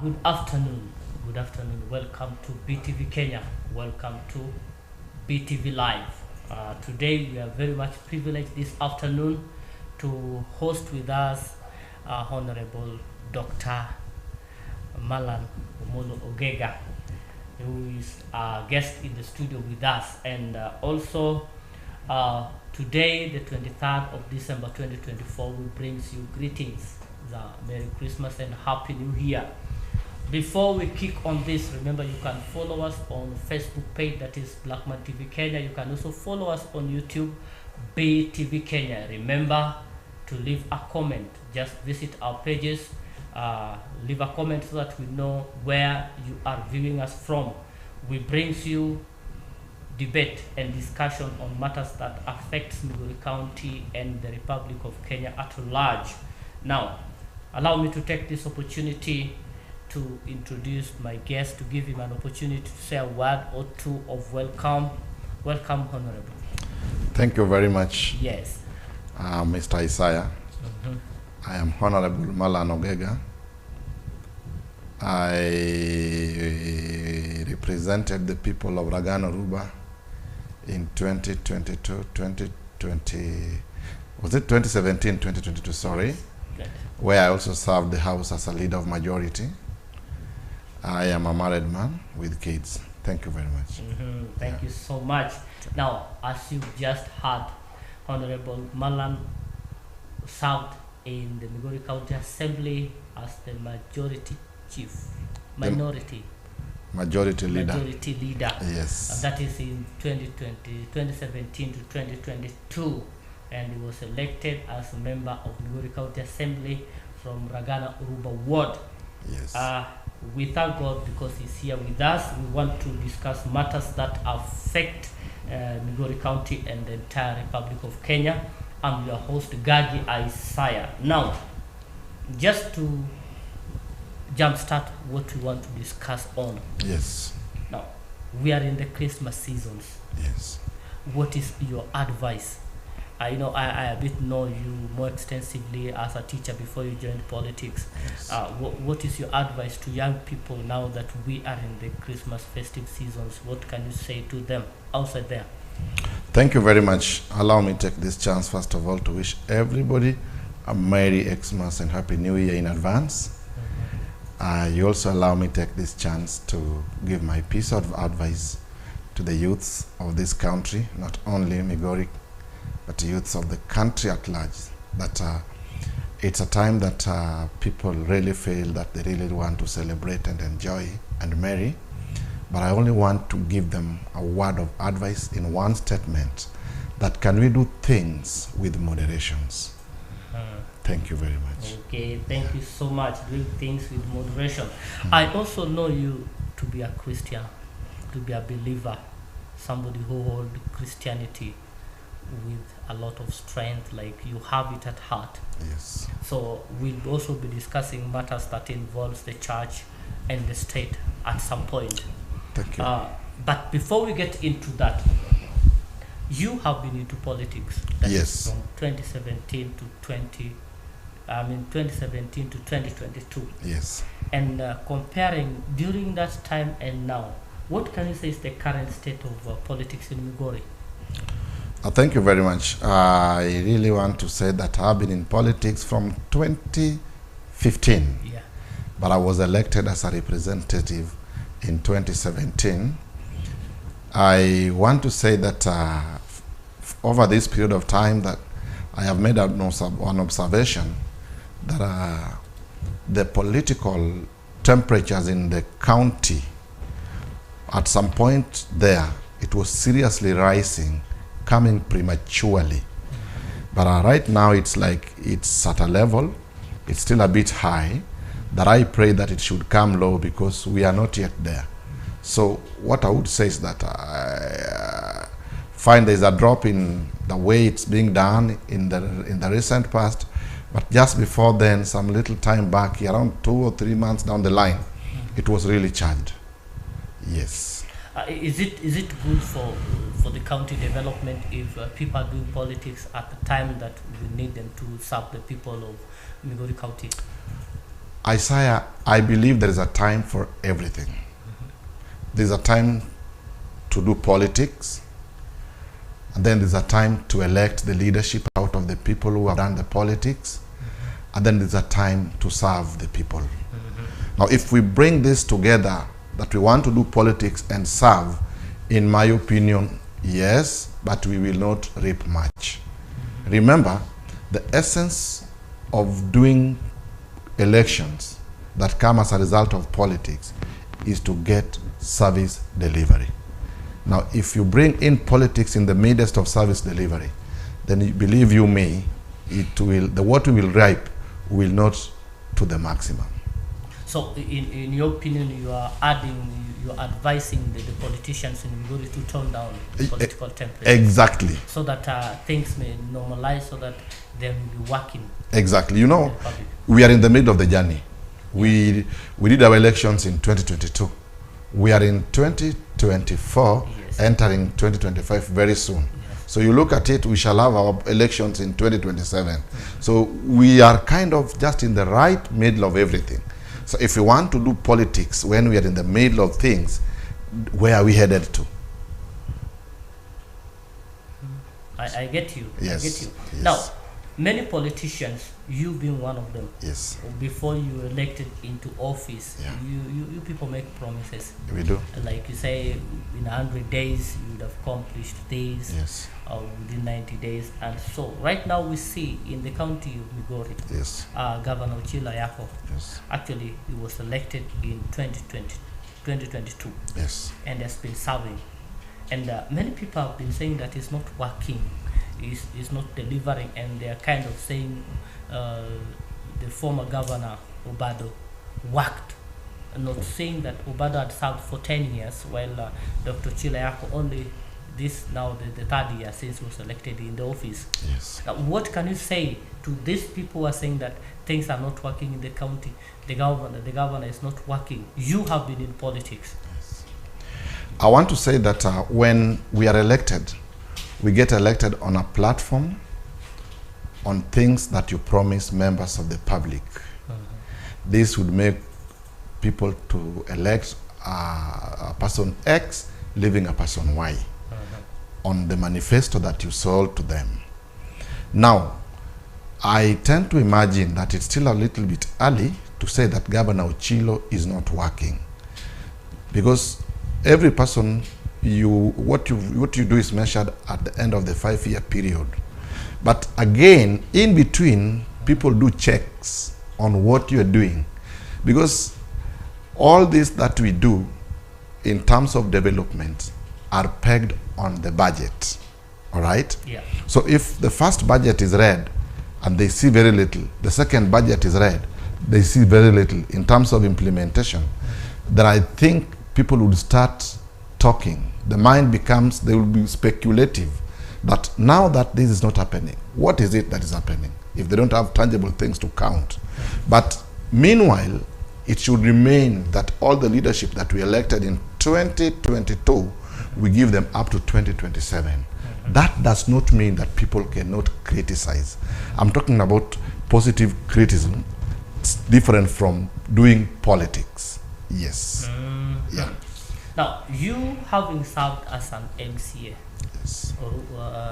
Good afternoon. Good afternoon. Welcome to BTV Kenya. Welcome to BTV Live. Today we are very much privileged this afternoon to host with us Honorable Dr. Malan Ogega, who is a guest in the studio with us, and also today, the 23rd of December 2024, we brings you greetings, the Merry Christmas and Happy New Year. Before we kick on this, remember you can follow us on Facebook page, that is Blackman TV Kenya. You can also follow us on YouTube, BTV Kenya. Remember to leave a comment. Just visit our pages, leave a comment so that we know where you are viewing us from. We brings you debate and discussion on matters that affects Migori County and the Republic of Kenya at large. Now, allow me to take this opportunity to introduce my guest, to give him an opportunity to say a word or two of welcome. Welcome, Honorable. Thank you very much. Yes. Mr. Isaiah. I am Honorable Malan Ogega. I represented the people of Ragana Ruba in 2022, 2020, was it 2017, 2022, sorry, Good. where I also served the House as a leader of majority. I am a married man with kids. Thank you very much. Thank you so much. Now, as you just heard, Honorable Malan served in the Migori County Assembly as the majority chief, majority leader. Yes. That is in 2017 to 2022, and he was elected as a member of Migori County Assembly from Ragana Uruba Ward. Yes. We thank God because he's here with us. We want to discuss matters that affect Migori County and the entire Republic of Kenya. I'm your host, Gagi Isaiah. Now, just to jumpstart what we want to discuss on. Yes. Now, we are in the Christmas seasons. Yes. What is your advice? I a bit know you more extensively as a teacher before you joined politics. Yes. What is your advice to young people now that we are in the Christmas festive seasons? What can you say to them outside there? Thank you very much. Allow me to take this chance, first of all, to wish everybody a Merry Xmas and Happy New Year in advance. You also allow me to take this chance to give my piece of advice to the youths of this country, not only Migori, but the youths of the country at large, that it's a time that people really feel that they really want to celebrate and enjoy and merry. But I only want to give them a word of advice in one statement, that can we do things with moderations? Thank you very much. Okay, thank you so much. Doing things with moderation. I also know you to be a Christian, to be a believer, somebody who holds Christianity with a lot of strength, like you have it at heart. Yes. So we'll also be discussing matters that involves the church and the state at some point. Thank you. But before we get into that, you have been into politics. That is Yes. from 2017 to 2022. Yes. And comparing during that time and now, what can you say is the current state of politics in Migori? Thank you very much. I really want to say that I've been in politics from 2015. Yeah. But I was elected as a representative in 2017. I want to say that over this period of time that I have made one observation, that the political temperatures in the county, at some point there, it was seriously rising, coming prematurely. But right now it's like it's at a level, it's still a bit high, that I pray that it should come low because we are not yet there. So what I would say is that I find there's a drop in the way it's being done in the recent past, but just before then, some little time back, around 2 or 3 months down the line, it was really charged. Yes. Is it good for the county development if people are doing politics at the time that we need them to serve the people of Migori County? Isaiah, I believe there is a time for everything. There's a time to do politics, and then there's a time to elect the leadership out of the people who have done the politics, and then there's a time to serve the people. Now, if we bring this together, that we want to do politics and serve, in my opinion, yes, but we will not reap much. Remember, the essence of doing elections that come as a result of politics is to get service delivery. Now, if you bring in politics in the midst of service delivery, then believe you me, what we will reap will not to the maximum. So, in your opinion, you are advising the politicians in Migori to tone down political temperature. Exactly. So that things may normalize, so that they will be working. Exactly. You know, we are in the middle of the journey. We did our elections in 2022. We are in 2024, yes. Entering 2025 very soon. Yes. So you look at it, we shall have our elections in 2027. So we are kind of just in the right middle of everything. So if we want to do politics when we are in the middle of things, where are we headed to? I get you. Yes. I get you. Yes. Now, many politicians, you being one of them, yes, before you were elected into office, yeah, you people make promises. We do. Like you say, in 100 days, you would have accomplished this. Yes. Within 90 days. And so, right now we see in the county of Migori, yes, Governor Ochila Yako, yes, actually he was elected in 2022. Yes. And has been serving. And many people have been saying that it's not working, it's not delivering, and they are kind of saying the former governor, Obado, worked. Not saying that Obado had served for 10 years, while Dr. Chilayako only this now the third year since he was elected in the office. Yes. Now, what can you say to these people who are saying that things are not working in the county, the governor is not working? You have been in politics. Yes. I want to say that when we are elected, we get elected on a platform on things that you promise members of the public. This would make people to elect a person X, leaving a person Y on the manifesto that you sold to them. Now, I tend to imagine that it's still a little bit early to say that Governor Ochilo is not working, because every person, what you do is measured at the end of the 5-year period. But again, in between, people do checks on what you're doing, because all this that we do in terms of development are pegged on the budget. All right? Yeah. So if the first budget is red and they see very little, the second budget is red, they see very little in terms of implementation, then I think people would start talking. The mind becomes, they will be speculative that now that this is not happening, what is it that is happening if they don't have tangible things to count? But meanwhile, it should remain that all the leadership that we elected in 2022, we give them up to 2027. That does not mean that people cannot criticize. I'm talking about positive criticism. It's different from doing politics. Yes. Yeah. Now, you having served as an MCA, yes,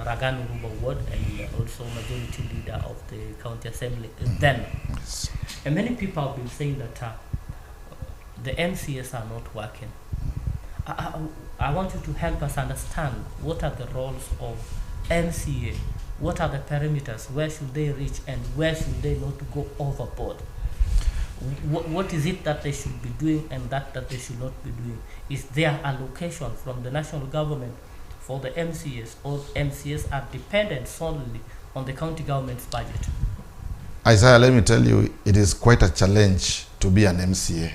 Raganu Ruba Ward, and also majority leader of the county assembly then, yes, and many people have been saying that the MCAs are not working. I want you to help us understand what are the roles of MCA, what are the parameters, where should they reach and where should they not go overboard? What is it that they should be doing and that they should not be doing? Is there allocation from the national government for the MCAs, or MCAs are dependent solely on the county government's budget? Isaiah, let me tell you, it is quite a challenge to be an MCA.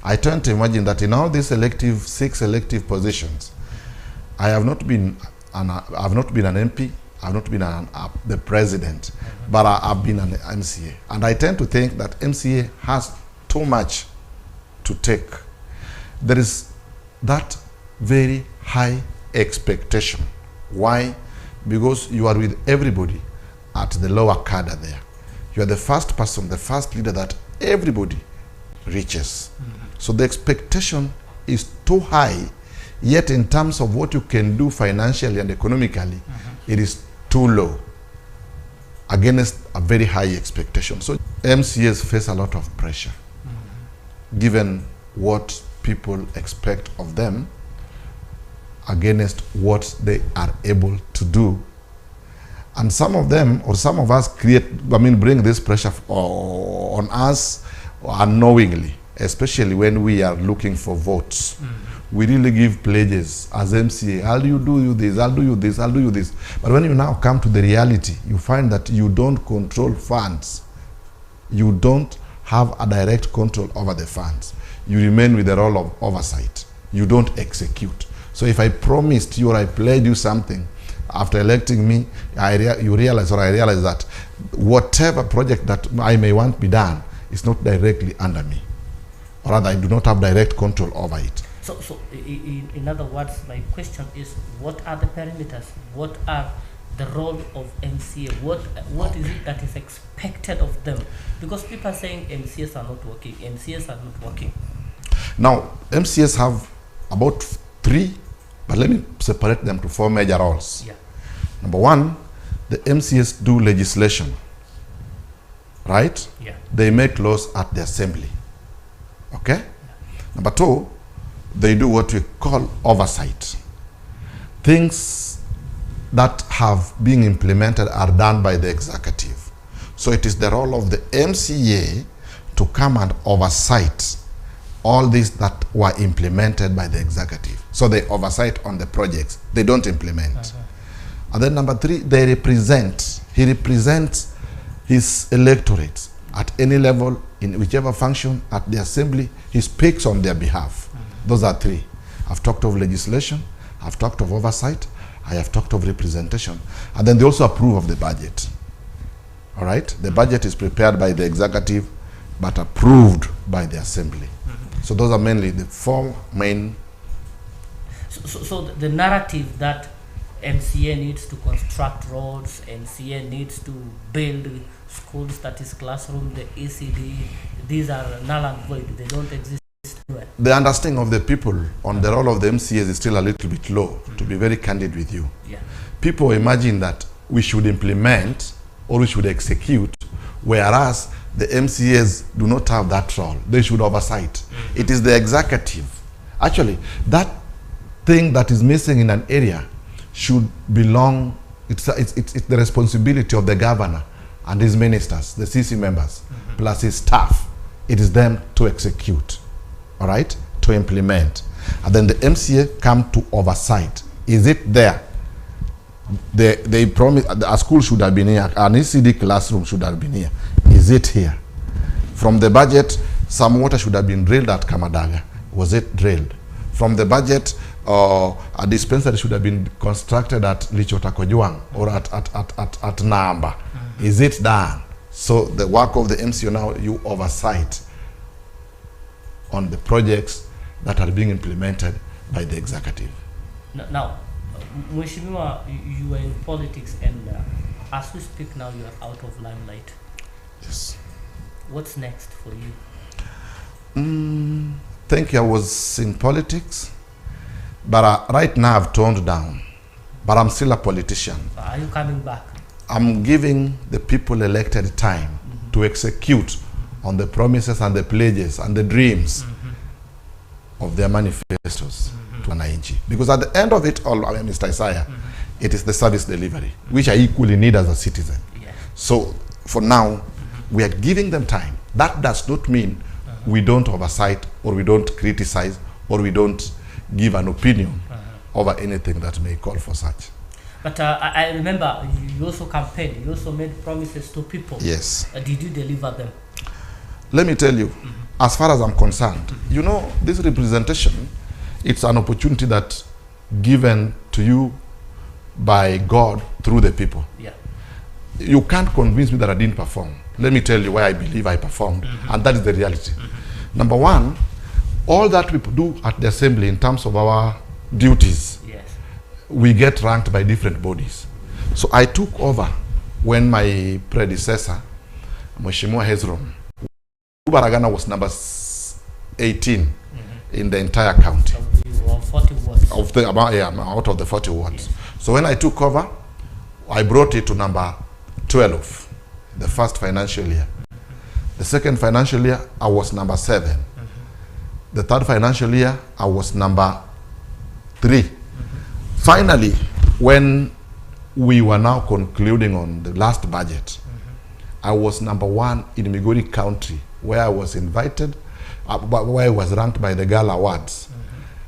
I tend to imagine that in all these 6 elective positions, I have not been an MP, I've not been the president, but I've been an MCA. And I tend to think that MCA has too much to take. There is that very high expectation. Why? Because you are with everybody at the lower cadre there. You are the first person, the first leader that everybody reaches. So the expectation is too high, yet in terms of what you can do financially and economically, it is too low against a very high expectation. So MCAs face a lot of pressure given what people expect of them against what they are able to do. And some of them, or some of us bring this pressure on us unknowingly, especially when we are looking for votes. We really give pledges as MCA, I'll do you this, I'll do you this, I'll do you this. But when you now come to the reality, you find that you don't control funds. You don't have a direct control over the funds. You remain with the role of oversight. You don't execute. So if I promised you or I pledged you something, after electing me, I realize that whatever project that I may want to be done is not directly under me. Or rather, I do not have direct control over it. So in other words, my question is, what are the parameters? What are the role of MCA? What is it that is expected of them? Because people are saying MCAs are not working. MCAs are not working. Now, MCAs have about 3, but let me separate them to 4 major roles. Yeah. Number 1, the MCAs do legislation, right? Yeah. They make laws at the assembly, okay? Yeah. Number 2, they do what we call oversight. Things that have been implemented are done by the executive. So it is the role of the MCA to come and oversight all these that were implemented by the executive. So they oversight on the projects. They don't implement. And then number 3, they represent. He represents his electorate at any level, in whichever function, at the assembly. He speaks on their behalf. Those are 3. I've talked of legislation, I've talked of oversight, I have talked of representation. And then they also approve of the budget. All right? The budget is prepared by the executive, but approved by the assembly. So those are mainly the 4 main. So the narrative that MCA needs to construct roads, MCA needs to build schools, that is classroom, the ECD, these are null and void. They don't exist. The understanding of the people on the role of the MCAs is still a little bit low, to be very candid with you. Yeah. People imagine that we should implement or we should execute, whereas the MCAs do not have that role. They should oversight. It is the executive. Actually, that thing that is missing in an area should belong, it's the responsibility of the governor and his ministers, the CC members, plus his staff. It is them to execute, all right, to implement. And then the MCA come to oversight. Is it there? They promise a school should have been here, an ECD classroom should have been here. Is it here? From the budget, some water should have been drilled at Kamadaga. Was it drilled? From the budget, a dispensary should have been constructed at Lichotakojuang or at Namba. Is it done? So the work of the MCO now, you oversight on the projects that are being implemented by the executive. Now, Mheshimiwa, you are in politics, and as we speak now, you are out of limelight. Yes. What's next for you? Think I was in politics, but right now I've toned down. But I'm still a politician. Are you coming back? I'm giving the people elected time to execute on the promises and the pledges and the dreams of their manifestos to Wananchi. Because at the end of it all, Mr. Isaiah, it is the service delivery, which I equally need as a citizen. Yeah. So for now, we are giving them time. That does not mean we don't oversight or we don't criticize or we don't give an opinion over anything that may call for such. But I remember you also campaigned, you also made promises to people. Yes. Did you deliver them? Let me tell you, as far as I'm concerned, you know, this representation, it's an opportunity that given to you by God through the people. Yeah. You can't convince me that I didn't perform. Let me tell you why I believe I performed, and that is the reality. Number one, all that we do at the assembly in terms of our duties, yes, we get ranked by different bodies. So I took over when my predecessor, Mheshimiwa Hezron, Baragana was number 18 in the entire county. Or 40 wards. Of the out of the 40 wards. Yes. So when I took over, I brought it to number 12, the first financial year. The second financial year, I was number 7. The third financial year, I was number 3. Finally, when we were now concluding on the last budget, I was number 1 in Migori County, where I was invited, where I was ranked by the Gala Awards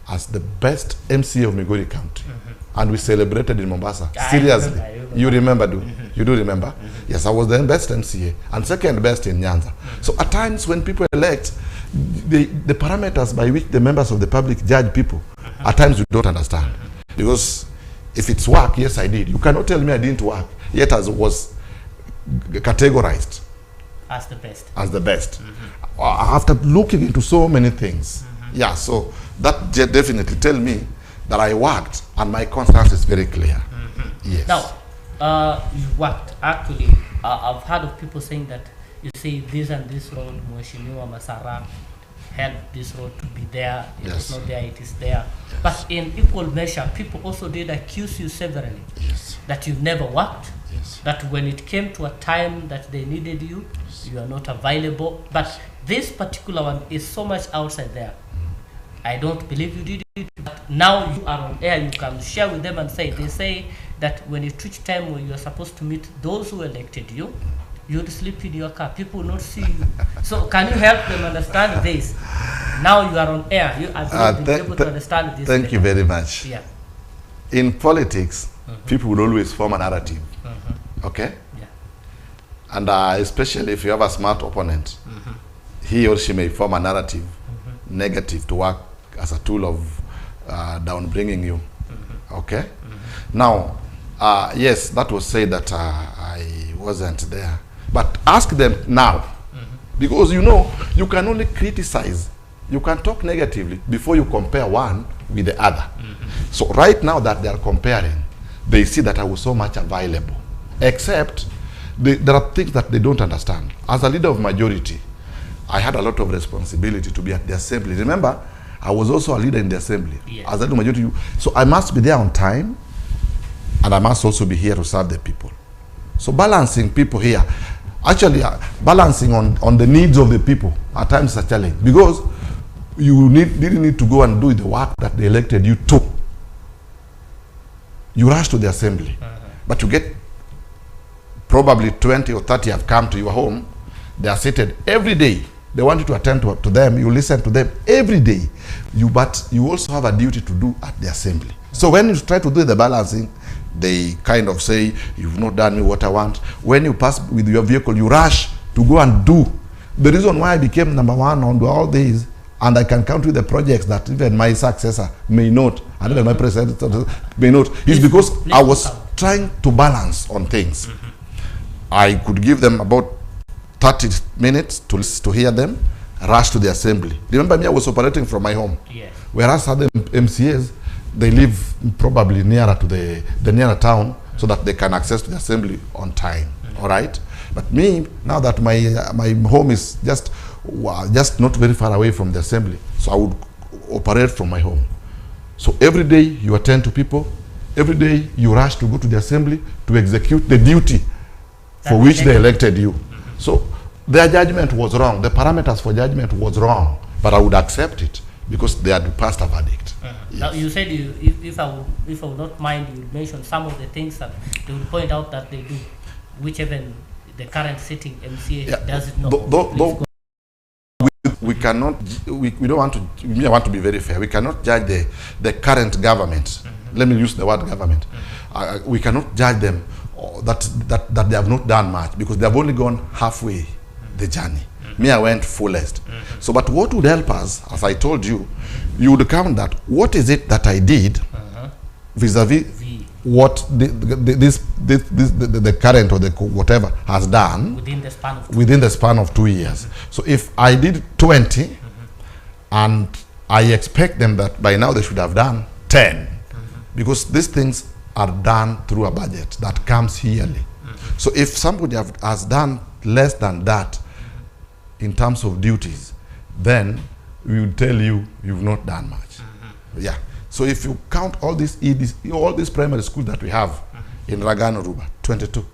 as the best MCA of Migori County. And we celebrated in Mombasa. Seriously. I remember. You remember, you do remember? Yes, I was the best MCA and second best in Nyanza. So at times when people elect, the parameters by which the members of the public judge people, at times you don't understand. Because if it's work, yes, I did. You cannot tell me I didn't work, yet as was categorized as the best. As the best. After looking into so many things. Yeah, so that definitely tell me that I worked and my conscience is very clear. Yes. Now, you worked. Actually, I've heard of people saying that, you see, this and this road, Mheshimiwa Masara helped this road to be there. It is not there, it is there. Yes. But in equal measure, people also did accuse you severally that you've never worked, that when it came to a time that they needed you, you are not available. But this particular one is so much outside there. I don't believe you did it, but now you are on air, you can share with them and say, they say that when it reached time when you are supposed to meet those who elected you, you would sleep in your car, people will not see you. So can you help them understand this? Now you are on air, you are be able to understand this. Thank you very much. Yeah. In politics, people will always form a narrative, okay? Yeah. And especially if you have a smart opponent, he or she may form a narrative, negative to work as a tool of down-bringing you, okay? Now, yes, that was said that I wasn't there. But ask them now, because you know, you can only criticize, you can talk negatively before you compare one with the other. So right now that they are comparing, they see that I was so much available, except there are things that they don't understand. As a leader of majority, I had a lot of responsibility to be at the assembly. Remember, I was also a leader in the assembly. Yes. As a leader of majority, so I must be there on time, and I must also be here to serve the people. So balancing people here, actually balancing on the needs of the people at times is a challenge, because you didn't need to go and do the work that they elected you to. You rush to the assembly, but you get probably 20 or 30 have come to your home. They are seated every day. They want you to attend to them. You listen to them every day. But you also have a duty to do at the assembly. So when you try to do the balancing, they kind of say, you've not done me what I want. When you pass with your vehicle, you rush to go and do. The reason why I became number 1 on all these, and I can count with the projects that even my successor may not, and even my predecessor may not, is because I was trying to balance on things. I could give them about 30 minutes to hear them, rush to the assembly. Remember me, I was operating from my home. Yes. Whereas other MCAs, they live probably nearer to the nearer town, so that they can access the assembly on time. All right? But me, now that my home is just not very far away from the assembly, so I would operate from my home. So every day you attend to people, every day you rush to go to the assembly to execute the duty for which they elected you. So their judgment was wrong. The parameters for judgment was wrong, but I would accept it because they had passed a verdict. Yes. Now you said if I would not mind, you would mention some of the things that they would point out that they do, which even the current sitting MCA does it not. We cannot. We don't want to. We want to be very fair. We cannot judge the current government. Let me use the word government. We cannot judge them that they have not done much, because they have only gone halfway the journey. Me, I went fullest. So, but what would help us, as I told you, you would count that. What is it that I did vis-a-vis what the current or the whatever has done within the span of 2 years? So, if I did 20, and I expect them that by now they should have done 10, because these things are done through a budget that comes yearly. So if somebody has done less than that in terms of duties, then we would tell you you've not done much. Yeah. So if you count all these all these primary schools that we have in Ragano Ruba, 22,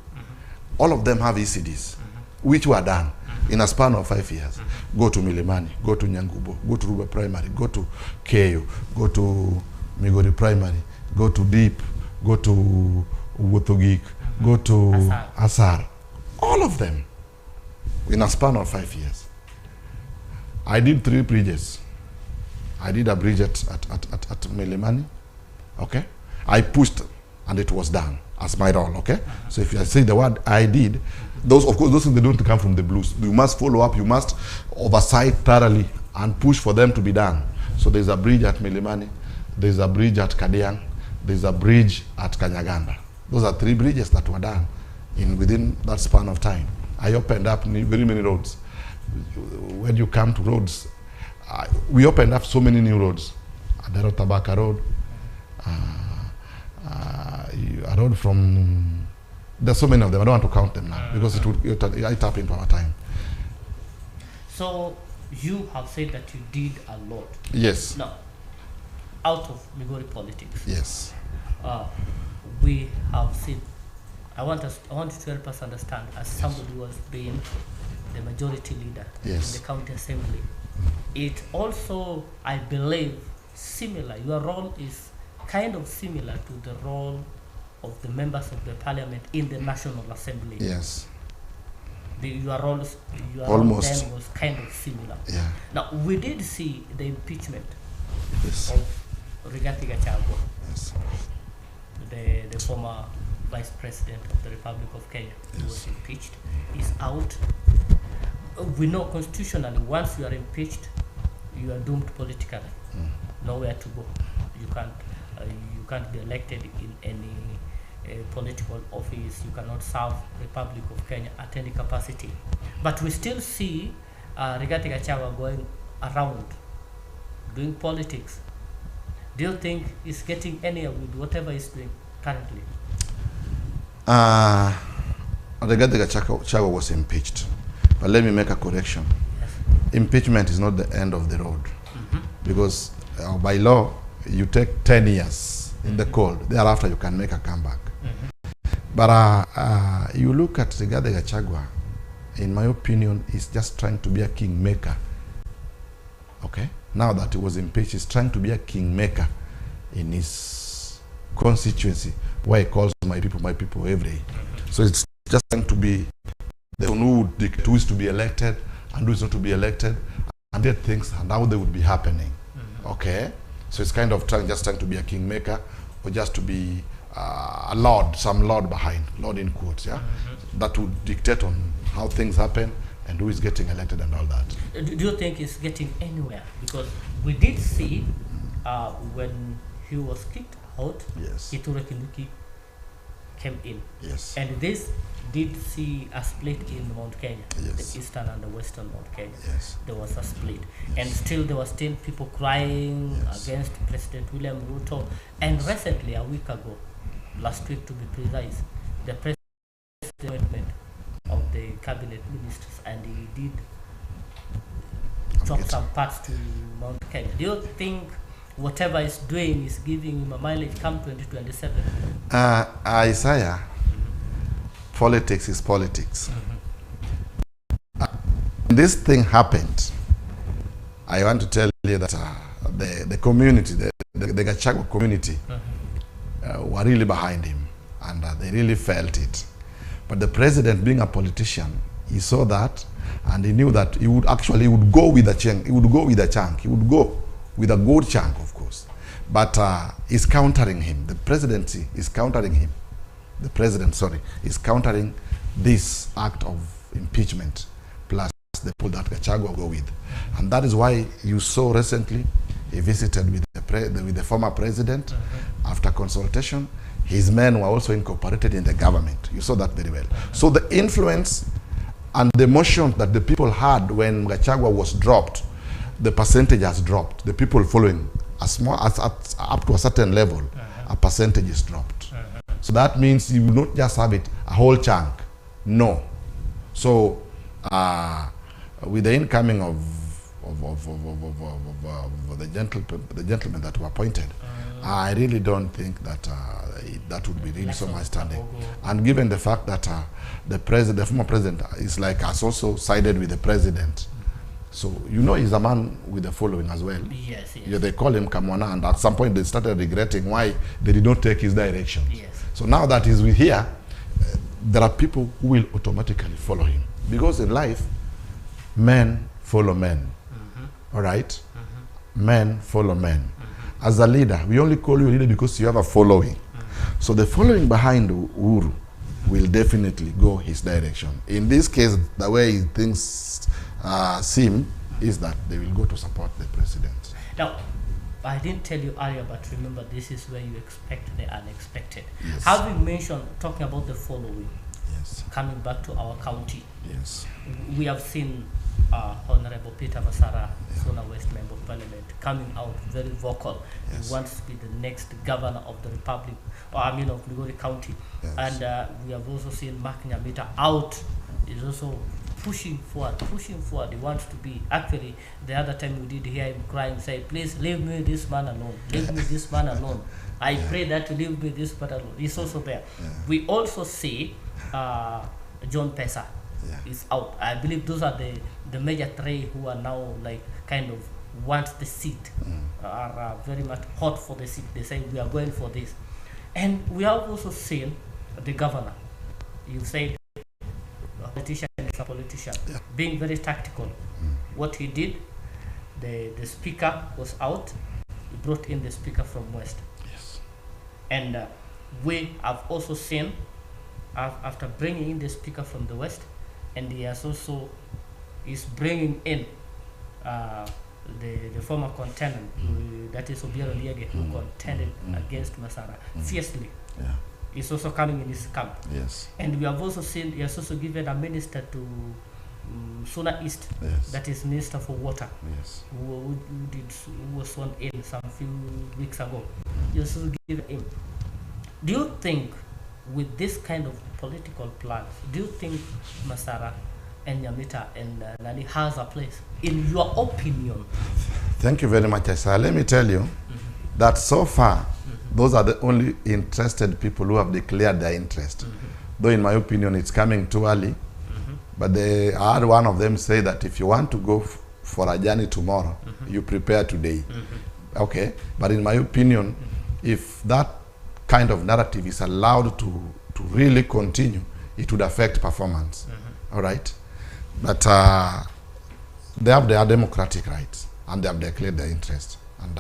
all of them have ECDs, which were done in a span of 5 years. Go to Milimani, go to Nyangubo, go to Ruba Primary, go to Keyo, go to Migori Primary, go to Deep, go to Wotogik, go to Asar. All of them in a span of 5 years. I did 3 bridges. I did a bridge at Milimani, okay? I pushed and it was done as my role, okay? So if I say the word I did, those, of course, those things, they don't come from the blues. You must follow up, you must oversight thoroughly and push for them to be done. So there's a bridge at Milimani, there's a bridge at Kadiang, there's a bridge at Kanyaganda. Those are 3 bridges that were done within that span of time. I opened up very many roads. When you come to roads, we opened up so many new roads. Adero Tabaka Road, a road from, there's so many of them, I don't want to count them now because it would eat up into our time. So you have said that you did a lot. Yes. Now, out of Migori politics. Yes. We have seen, I want you to help us understand, as somebody who has been the majority leader in the county assembly, it also, I believe, similar. Your role is kind of similar to the role of the members of the parliament in the National Assembly. Yes. Your role then was kind of similar. Yeah. Now, we did see the impeachment Yes. of Rigathi Gachagua, Yes. the former Vice President of the Republic of Kenya. He was impeached. He's out. We know constitutionally, once you are impeached, you are doomed politically. Nowhere to go. You can't be elected in any political office. You cannot serve Republic of Kenya at any capacity. But we still see Rigathi Gachagua going around doing politics. Do you think he's getting anywhere with whatever he's doing currently? Rigathi Gachagua was impeached. But let me make a correction. Yes. Impeachment is not the end of the road. Because by law, you take 10 years in the cold. Thereafter, you can make a comeback. But you look at Rigathi Gachagua, in my opinion, he's just trying to be a kingmaker. Okay? Now that he was impeached, he's trying to be a kingmaker in his constituency, where he calls my people every day. So it's just trying to be the one who would dictate who is to be elected and who is not to be elected, and their things and how they would be happening. Okay? So it's kind of just trying to be a kingmaker, or just to be a lord, some lord behind, lord in quotes, yeah? That would dictate on how things happen and who is getting elected and all that. Do you think he's getting anywhere? Because we did see when he was kicked out, Yes. Kithure Kindiki came in. Yes. And this did see a split in Mount Kenya, Yes. the eastern and the western Mount Kenya. Yes. There was a split. Yes. And still there were still people crying Yes. against President William Ruto. And recently, a week ago, last week to be precise, the president of the cabinet ministers, and he did chop some parts to Mount Kenya. Do you think whatever he's doing is giving him a mileage come 2027? Isaiah, politics is politics. When this thing happened, I want to tell you that the community, the Gachagua community, were really behind him, and they really felt it. But the president, being a politician, he saw that, and he knew that he would go with a chunk. He would go with a chunk. He would go with a good chunk, of course. But he's countering him. The presidency is countering him. The president, sorry, is countering this act of impeachment plus the pull that Gachagua will go with. And that is why you saw recently he visited with the former president. After consultation, his men were also incorporated in the government. You saw that very well. So the influence and the emotion that the people had when Gachagua was dropped, the percentage has dropped. The people following up to a certain level, a percentage is dropped. So that means you will not just have it a whole chunk. No. So with the incoming of the gentlemen that were appointed, I really don't think that that would be really so much standing. And given the fact that the former president is like has also sided with the president, so you know he's a man with a following as well. Yes, yes. Yeah, they call him Kamwana, and at some point they started regretting why they did not take his direction. Yes. So now that he's with here, there are people who will automatically follow him, because in life, men follow men. All right? Men follow men. As a leader, we only call you a leader because you have a following. So the following behind Uhuru will definitely go his direction. In this case, the way things seem is that they will go to support the president. Now, I didn't tell you earlier, but remember, this is where you expect the unexpected. Yes. Have you mentioned, talking about the following, Yes. coming back to our county, Yes. we have seen Honorable Peter Masara, Sona West Member of Parliament, coming out very vocal. Yes. He wants to be the next governor of the Republic, or I mean of Migori County. Yes. And we have also seen Mark Nyamita out, is also pushing forward. He wants to be, actually, the other time we did hear him crying, say, please leave me this man alone, leave me this man alone. I pray that you leave me this man alone. He's also there. Yeah. We also see John Pesa is out. I believe those are the major three who are now like kind of want the seat, are very much hot for the seat. They say we are going for this. And we have also seen the governor. You said a politician is a politician, being very tactical. What he did, the speaker was out. He brought in the speaker from West. Yes. And we have also seen, after bringing in the speaker from the West, and he has also is bringing in the former contender, that is Obiero Liege, who contended against Masara fiercely. Yeah. He's also coming in his camp. Yes. And we have also seen he has also given a minister to Sona East, Yes. that is Minister for Water, Yes. who was sworn in some few weeks ago. You also give him. Do you think, with this kind of political plans, do you think Masara and Nyamita and Nani has a place, in your opinion? Thank you very much, Asa. Let me tell you that so far, those are the only interested people who have declared their interest. Though in my opinion, it's coming too early. But I heard one of them say that if you want to go for a journey tomorrow, you prepare today. Okay, but in my opinion, if that kind of narrative is allowed to really continue, it would affect performance. All right, but they have their democratic rights and they have declared their interest, and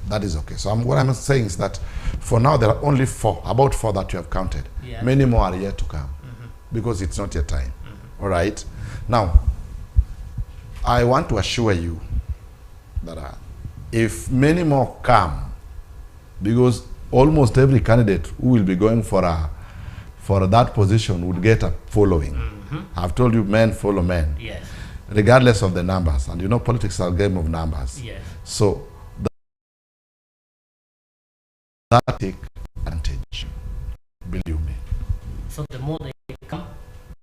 that is okay. So what I'm saying is that for now there are only about four that you have counted. Yeah. Many more are yet to come because it's not yet time. All right. Now, I want to assure you that if many more come, because almost every candidate who will be going for that position would get a following. I've told you, men follow men. Yes. Regardless of the numbers. And you know, politics are a game of numbers. Yes. So, that take advantage. Believe me. So the more they come,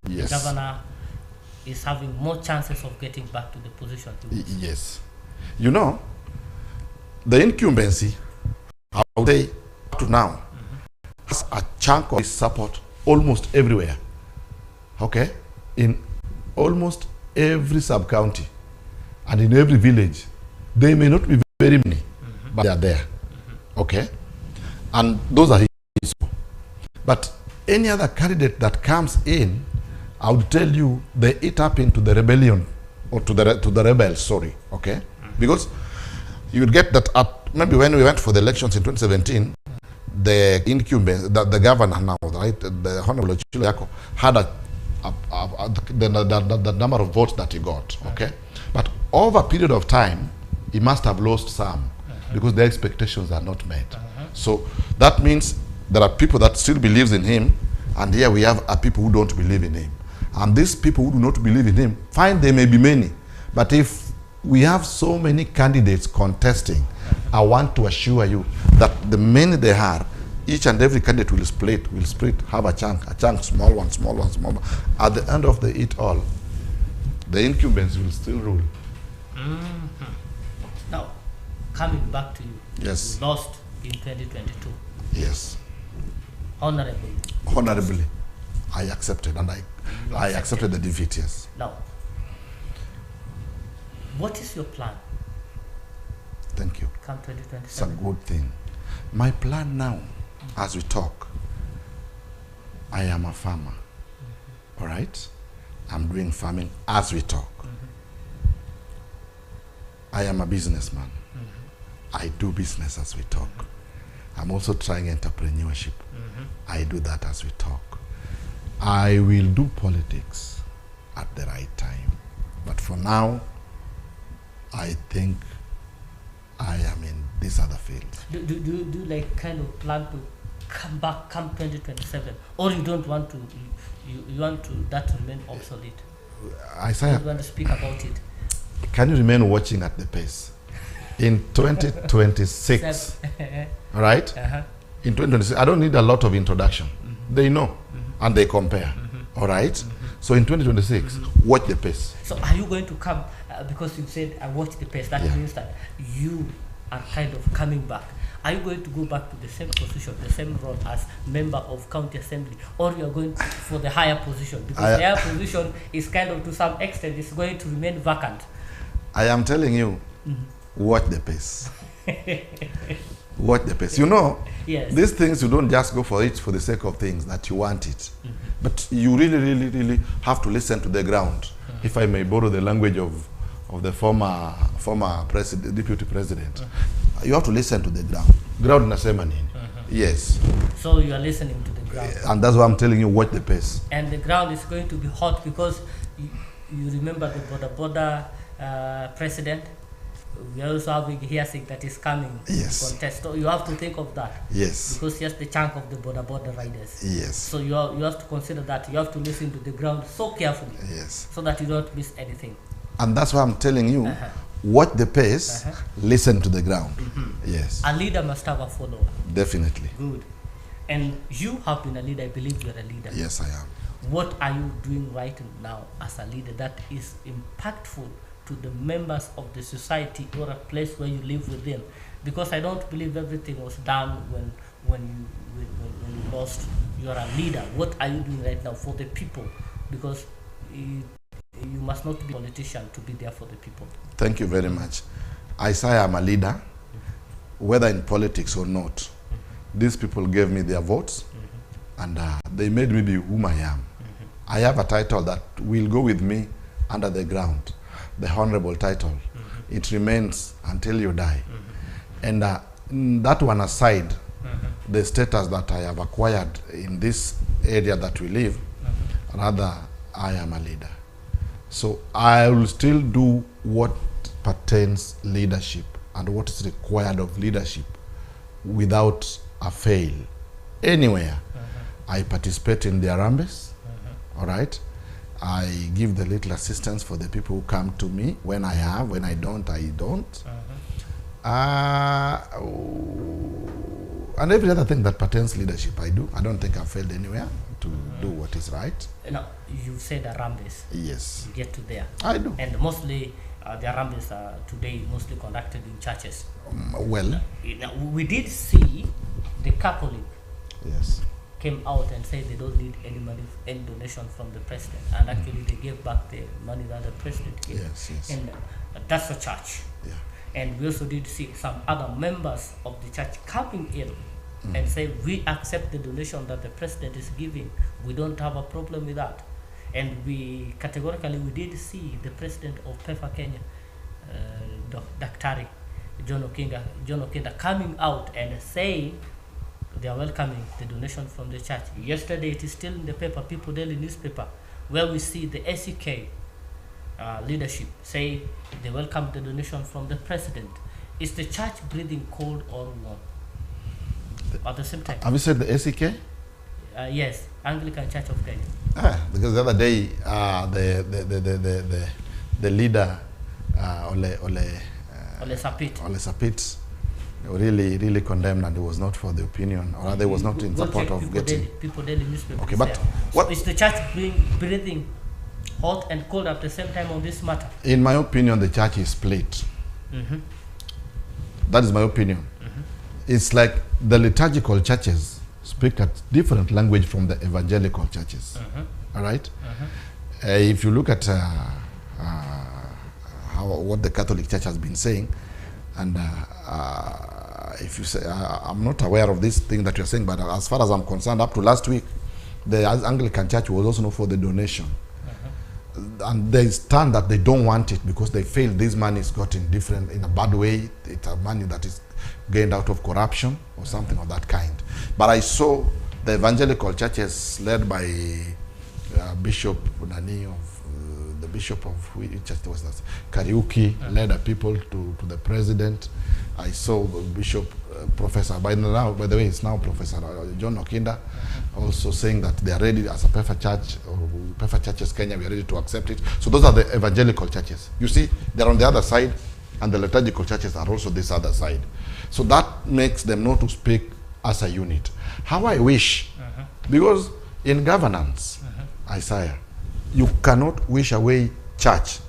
Yes. the governor is having more chances of getting back to the position. Yes. You know, the incumbency, I would say, up to now, has a chunk of support almost everywhere. Okay? In almost every sub-county and in every village. They may not be very many, but they are there. Okay? And those are his. But any other candidate that comes in, I would tell you, they eat up into the rebellion, or to the rebels, sorry, okay? Because you would get that maybe when we went for the elections in 2017, the incumbent, the governor now, right, the Honorable Chiloyako, had the number of votes that he got, okay? But over a period of time, he must have lost some, because their expectations are not met. So that means there are people that still believes in him, and here we have people who don't believe in him. And these people who do not believe in him, fine, they may be many. But if we have so many candidates contesting, I want to assure you that the many they are, each and every candidate will split, have a chunk, small one, small one, small one. At the end of the it all, the incumbents will still rule. Now, coming back to you. Yes. You lost in 2022. Yes. Honorably. Honorably. I accepted, and I accepted the defeat, yes. Now, what is your plan? Thank you. Come 2027. It's a good thing. My plan now, as we talk, I am a farmer. All right? I'm doing farming as we talk. I am a businessman. I do business as we talk. I'm also trying entrepreneurship. I do that as we talk. I will do politics at the right time. But for now, I think I am in this other field. Do you like kind of plan to come back come 2027? Or you don't want to, you want to that to remain obsolete? Isaiah, you want to speak about it? Can you remain watching at the pace? In 2026, all right? In 2026, I don't need a lot of introduction. They know, and they compare, all right? So in 2026, watch the pace. So are you going to come, because you said, I watch the pace, that means that you are kind of coming back. Are you going to go back to the same position, the same role as member of county assembly, or you are going for the higher position? Because the higher position is kind of, to some extent, is going to remain vacant. I am telling you, watch the pace. Watch the pace. You know, these things, you don't just go for it for the sake of things that you want it. But you really, really, really have to listen to the ground. If I may borrow the language of the former president, deputy president, you have to listen to the ground. Ground nasema nini? Yes. So you are listening to the ground. And that's why I'm telling you, watch the pace. And the ground is going to be hot because you remember the border president. We are also having hearsay that is coming to contest. So you have to think of that. Yes. Because just the chunk of the border riders. Yes. So you have to consider that. You have to listen to the ground so carefully. Yes. So that you don't miss anything. And that's why I'm telling you, watch the pace, listen to the ground. Yes. A leader must have a follower. Definitely. Good. And you have been a leader. I believe you're a leader. Yes, I am. What are you doing right now as a leader that is impactful to the members of the society or a place where you live within? Because I don't believe everything was done when you lost. You are a leader. What are you doing right now for the people? Because you must not be a politician to be there for the people. Thank you very much. I say I'm a leader, whether in politics or not. These people gave me their votes, and they made me be whom I am. I have a title that will go with me under the ground, the honorable title. It remains until you die. And that one aside, the status that I have acquired in this area that we live, rather I am a leader. So I will still do what pertains leadership and what is required of leadership without a fail. Anywhere, I participate in the Arambes, all right? I give the little assistance for the people who come to me. When I have, when I don't, I don't. And every other thing that pertains leadership, I do. I don't think I've failed anywhere to do what is right. Now, you said Arambes. Yes. You get to there. I do. And mostly, the Arambes are today mostly conducted in churches. Well. We did see the Catholic came out and said they don't need any money, any donation from the president. And actually they gave back the money that the president gave. Yes. And that's a church. Yeah. And we also did see some other members of the church coming in and say, we accept the donation that the president is giving. We don't have a problem with that. And we categorically, we did see the president of PEFA Kenya, Daktari John Ogega, coming out and saying they are welcoming the donation from the church. Yesterday, it is still in the paper, People Daily newspaper, where we see the SEK leadership say they welcome the donation from the president. Is the church breathing cold or warm at the same time? Have you said the SEK? Yes, Anglican Church of Kenya. Because the other day, the leader, Ole Sapit, really condemned, and it was not for the opinion, or rather, was not in support of getting. People Daily newspaper. Okay, but what is the church breathing hot and cold at the same time on this matter? In my opinion, the church is split. That is my opinion. It's like the liturgical churches speak a different language from the evangelical churches. All right? If you look at what the Catholic Church has been saying, and if you say, I'm not aware of this thing that you're saying, but as far as I'm concerned, up to last week, the Anglican Church was also known for the donation. And they stand that they don't want it because they feel this money is got in a bad way. It's a money that is gained out of corruption or something of that kind. But I saw the evangelical churches led by Bishop Nani of the Bishop of which church was that? Kariuki led the people to the president. I saw Bishop Professor by the way, it's now Professor John Okinda also saying that they are ready as a perfect church or perfect churches Kenya, we are ready to accept it. So those are the evangelical churches. You see, they're on the other side, and the liturgical churches are also this other side. So that makes them not to speak as a unit. How I wish, because in governance, Isaiah, you cannot wish away church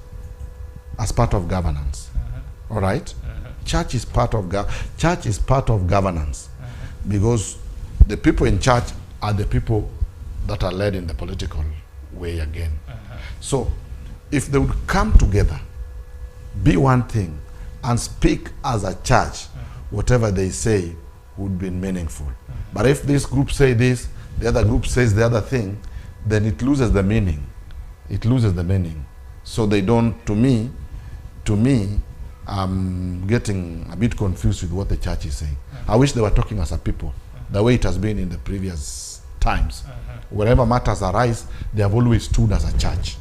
as part of governance. All right? Church is part of governance, because the people in church are the people that are led in the political way again. So if they would come together, be one thing, and speak as a church, whatever they say would be meaningful. But if this group say this, the other group says the other thing, then it loses the meaning. It loses the meaning. So they don't, to me, I'm getting a bit confused with what the church is saying. I wish they were talking as a people, the way it has been in the previous times. Wherever matters arise, they have always stood as a church.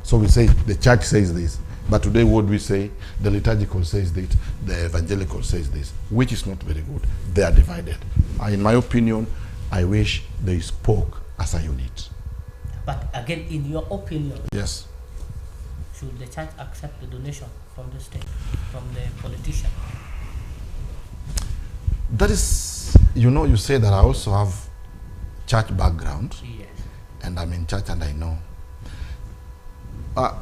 So we say, the church says this, but today what we say, the liturgical says this, the evangelical says this, which is not very good. They are divided. In my opinion, I wish they spoke as a unit. But again, in your opinion, yes, should the church accept the donation from the state, from the politician? That is, you say that I also have church background. Yes. And I'm in church and I know.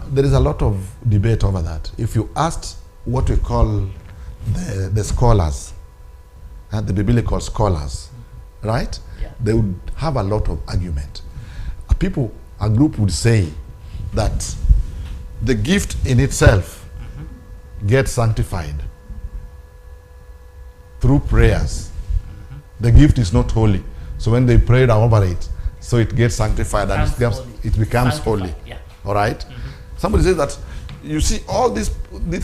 There is a lot of debate over that. If you asked what we call the scholars, the biblical scholars, right? Yeah. They would have a lot of argument. A group would say that the gift in itself gets sanctified through prayers. The gift is not holy. So when they prayed over it, so it gets sanctified and it becomes holy. Yeah. All right? Somebody says that, you see, all this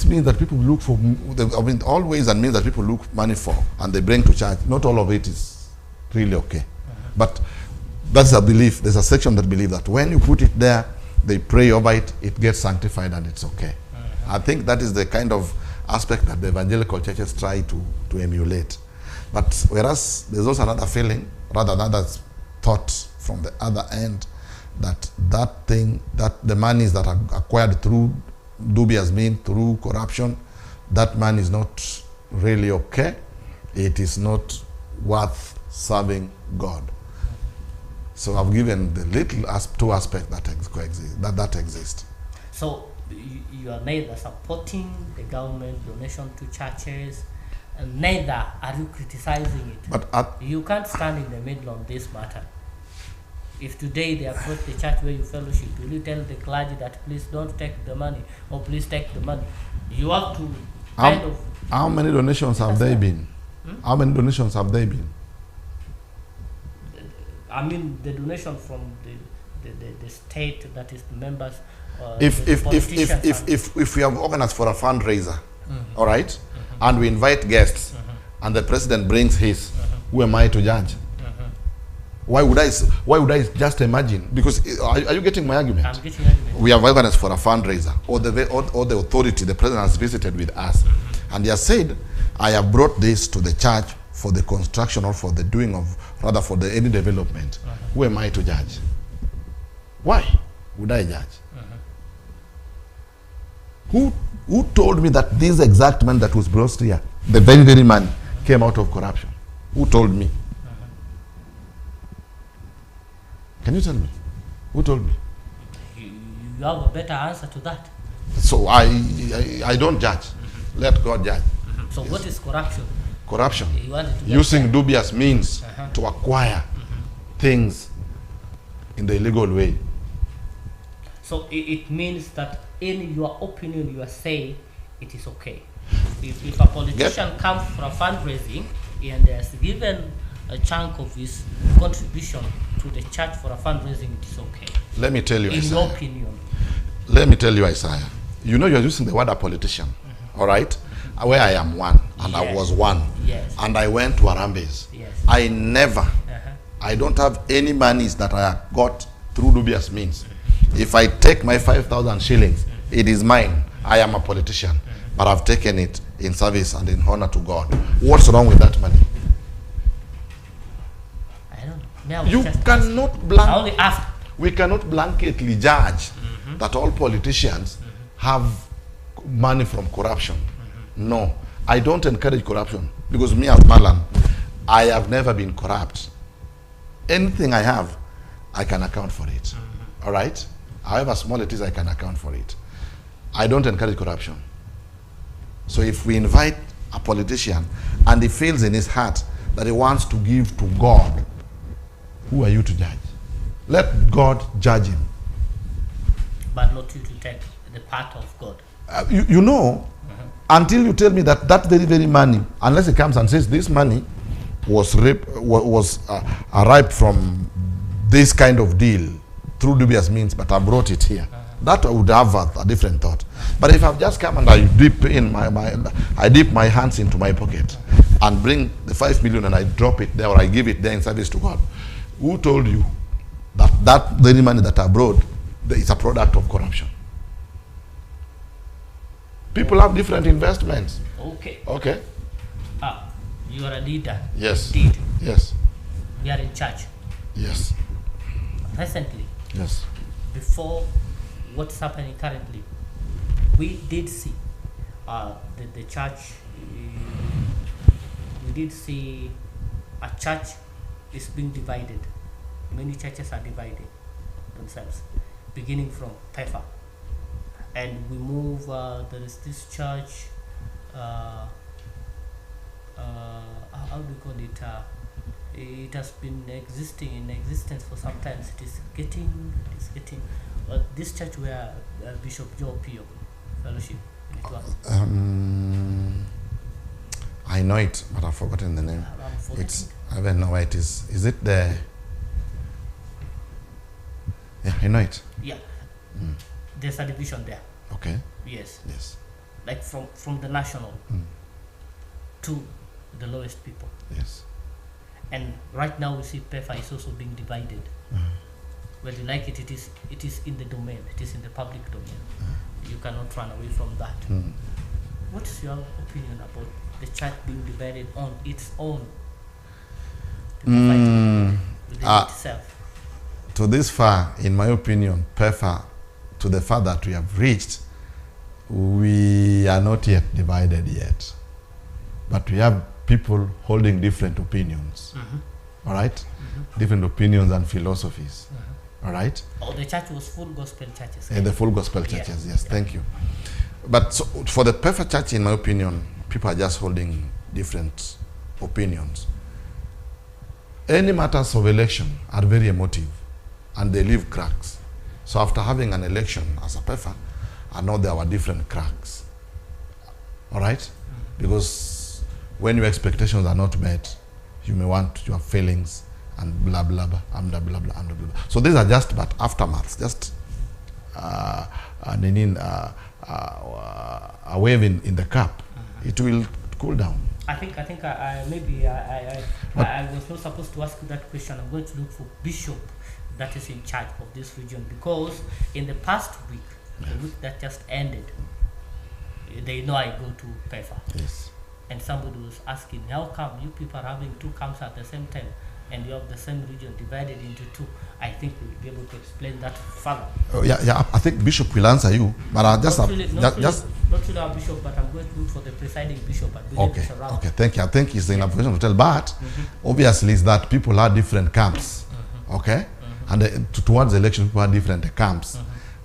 means that people look for, all ways and means that people look money for and they bring to church. Not all of it is really okay. But that's a belief. There's a section that believe that when you put it there, they pray over it, it gets sanctified and it's okay. I think that is the kind of aspect that the evangelical churches try to emulate. But whereas there's also another feeling, rather another thought from the other end, that the monies that are acquired through dubious means, through corruption, that money is not really okay. It is not worth serving God. So I've given the two aspects that exist. So you are neither supporting the government donation to churches, and neither are you criticizing it. But you can't stand in the middle on this matter. If today they approach the church where you fellowship, will you tell the clergy that please don't take the money, or please take the money? You have to How many donations have they been? How many donations have they been? I mean, the donation from the state, that is the members. If we have organized for a fundraiser, all right, and we invite guests, and the president brings his, who am I to judge? Why would I just imagine? Because are you getting my argument? I'm getting argument. We have organized for a fundraiser, or the authority, the president has visited with us, and he has said, I have brought this to the church for the construction or for the doing of, rather for the any development. Who am I to judge? Why would I judge? Who told me that this exact man that was brought here, the very, very man, came out of corruption? Who told me? Can you tell me? Who told me? You you have a better answer to that. So I don't judge. Let God judge. So Yes. what is corruption? Corruption. You wanted to Using dubious means Uh-huh. to acquire things in the illegal way. So it means that in your opinion, you are saying it is okay. If a politician comes for a fundraising and has given a chunk of his contribution to the church for a fundraising, it is okay. Let me tell you, In your Isaiah. opinion. Let me tell you, Isaiah. You know, you're using the word a politician, all right? Where I am one, and I Yes. was one, Yes. and I went to Arambes. Yes. I never, Uh-huh. I don't have any monies that I got through dubious means. If I take my 5,000 shillings, it is mine. I am a politician, but I've taken it in service and in honor to God. What's wrong with that money? I don't know. Me, I was You just cannot I only asked. we cannot blanketly judge that all politicians have money from corruption. No, I don't encourage corruption because me as Malan, I have never been corrupt. Anything I have, I can account for it. All right? However small it is, I can account for it. I don't encourage corruption. So if we invite a politician and he feels in his heart that he wants to give to God, who are you to judge? Let God judge him. But not you to take the part of God. You know, until you tell me that that very, very money, unless he comes and says this money was arrived from this kind of deal through dubious means, but I brought it here. That I would have a different thought. But if I've just come and I dip in I dip my hands into my pocket and bring the 5 million and I drop it there or I give it there in service to God, who told you that that very money that I brought is a product of corruption? People have different investments. Okay. Okay. You are a leader. Yes. Indeed. Yes. We are in church. Yes. Recently, Yes. before what's happening currently, we did see the church. We did see a church is being divided. Many churches are dividing themselves, beginning from PEFA. And we move, there is this church, how do you call it? It has been in existence for some time. It is getting, this church where Bishop Joe Pio fellowship. It was I know it, but I've forgotten the name. around 40. It's, I don't know where it is. Is it the... Yeah, I know it. Yeah. There's a division there. Okay. Yes. Yes. Like from the national to the lowest people. Yes. And right now we see PEFA is also being divided. Whether you like it, it is in the domain. It is in the public domain. You cannot run away from that. What is your opinion about the church being divided on its own? Within itself. To this far, in my opinion, PEFA, to the far that we have reached, we are not yet divided yet. But we have people holding different opinions. All right? Different opinions and philosophies. All right? Oh, the church was full gospel churches. The full gospel churches, yes, thank you. But so for the PEFA church, in my opinion, people are just holding different opinions. Any matters of election are very emotive and they leave cracks. So after having an election as a PEFA, I know there were different cracks. All right? Because when your expectations are not met, you may want your feelings and blah, blah, blah, and blah, blah, blah, and blah, blah. So these are just but aftermaths, just a wave in the cup. It will cool down. I think I was not supposed to ask you that question. I'm going to look for Bishop that is in charge of this region, because in the past week, the week that just ended, they know I go to PEFA. Yes. And somebody was asking, how come you people are having two camps at the same time and you have the same region divided into two? I think we'll be able to explain that further. Yeah, I think Bishop will answer you, but I just not really our bishop, but I'm going to look for the presiding bishop. Okay, thank you. I think he's in a position to tell, but obviously it's that people are different camps, okay? And towards the election, people are different camps.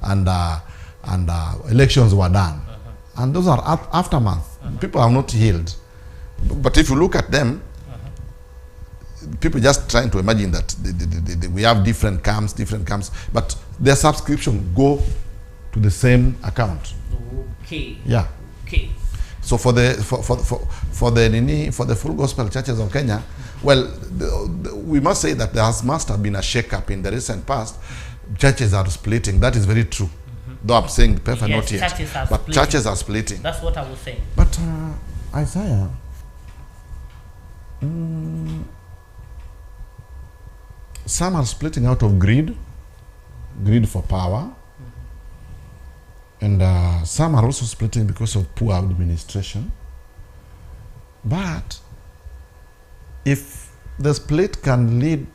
and elections were done. And those are aftermath. People are not healed. But if you look at them, people just trying to imagine that we have different camps, but their subscription go to the same account. Okay. Yeah. Okay. So for the full gospel churches of Kenya, well, we must say that there must have been a shake-up in the recent past. Churches are splitting. That is very true. Though I'm saying perfect, Yes, not yet. Churches are splitting. That's what I was saying. But Isaiah, some are splitting out of greed for power, and some are also splitting because of poor administration. But if the split can lead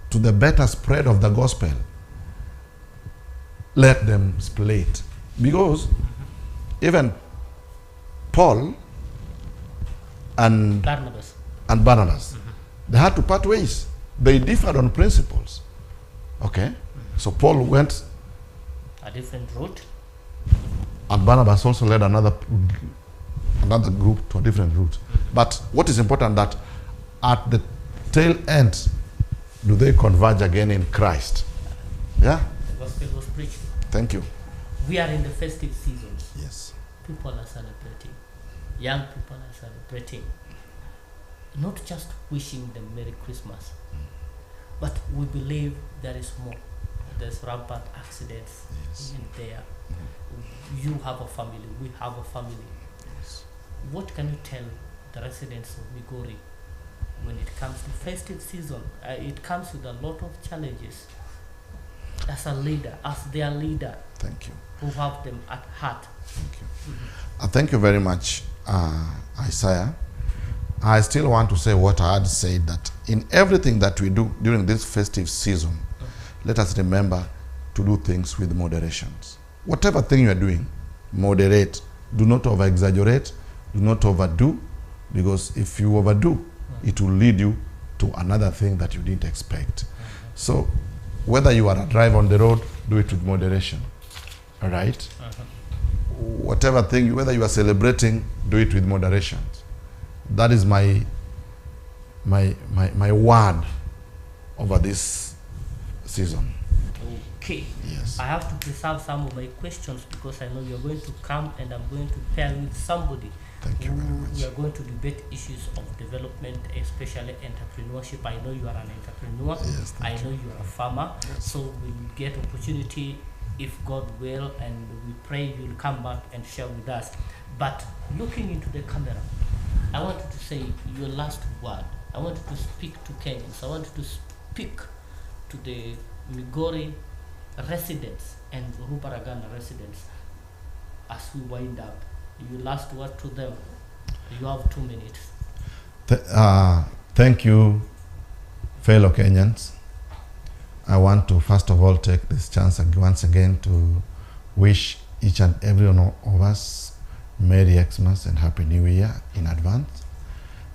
to the better spread of the gospel, let them split. Because even Paul and Barnabas, they had to part ways. They differed on principles. Okay? So Paul went a different route, and Barnabas also led another group to a different route. But what is important that at the tail end, do they converge again in Christ? Yeah? the gospel was preached. Thank you. We are in the festive seasons. Yes. People are celebrating. Young people are celebrating. Not just wishing them Merry Christmas, but we believe there is more. There's rampant accidents in there. You have a family, we have a family. Yes. What can you tell the residents of Migori when it comes to festive season? It comes with a lot of challenges. As a leader, as their leader, Thank you. who have them at heart. Thank you. Thank you very much, Isaiah. I still want to say what I had said, that in everything that we do during this festive season, let us remember to do things with moderations. Whatever thing you are doing, moderate. Do not over-exaggerate. Do not overdo, because if you overdo, it will lead you to another thing that you didn't expect. So whether you are a drive on the road, do it with moderation. All right? Whatever thing, whether you are celebrating, do it with moderation. That is my word over this season. Okay. Yes. I have to preserve some of my questions because I know you're going to come and I'm going to pair with somebody. Thank you very much. We are going to debate issues of development, especially entrepreneurship. I know you are an entrepreneur. Yes, I know you are a farmer. Yes. So we'll get opportunity, if God will, and we pray you'll come back and share with us. But looking into the camera, I wanted to say your last word. I wanted to speak to Kenyans. I wanted to speak to the Migori residents and Ruparagana residents as we wind up. Your last word to them. You have 2 minutes. Thank you, fellow Kenyans. I want to first of all take this chance once again to wish each and every one of us Merry Xmas and Happy New Year in advance.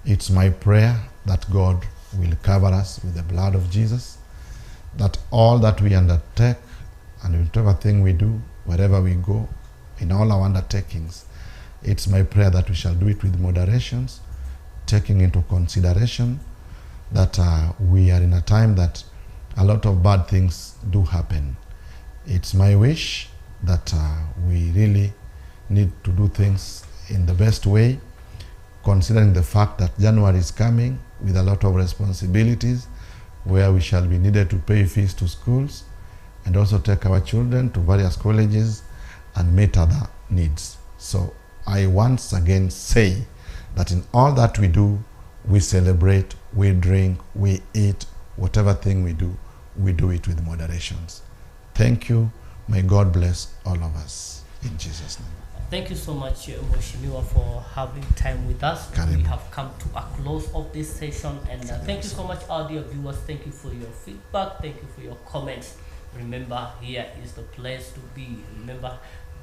It's my prayer that God will cover us with the blood of Jesus, that all that we undertake and whatever thing we do, wherever we go, in all our undertakings, it's my prayer that we shall do it with moderations, taking into consideration that we are in a time that a lot of bad things do happen. It's my wish that we really need to do things in the best way, considering the fact that January is coming with a lot of responsibilities, where we shall be needed to pay fees to schools and also take our children to various colleges and meet other needs. So I once again say that in all that we do, we celebrate, we drink, we eat, whatever thing we do it with moderations. Thank you. May God bless all of us. In Jesus' name. Thank you so much, Mheshimiwa, for having time with us. Karibu. We have come to a close of this session, and thank you so much, our dear viewers. Thank you for your feedback. Thank you for your comments. Remember, here is the place to be. Remember,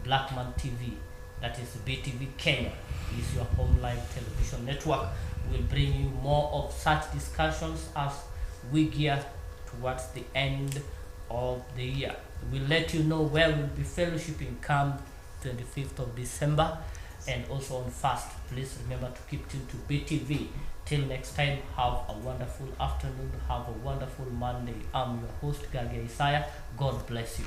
Blackman TV, that is BTV Kenya, is your home live television network. We'll bring you more of such discussions as we gear towards the end of the year. We'll let you know where we'll be fellowshipping come 25th of December and also on fast. Please remember to keep tuned to BTV. Till next time, have a wonderful afternoon, have a wonderful Monday. I'm your host, Gage Isaiah. God bless you.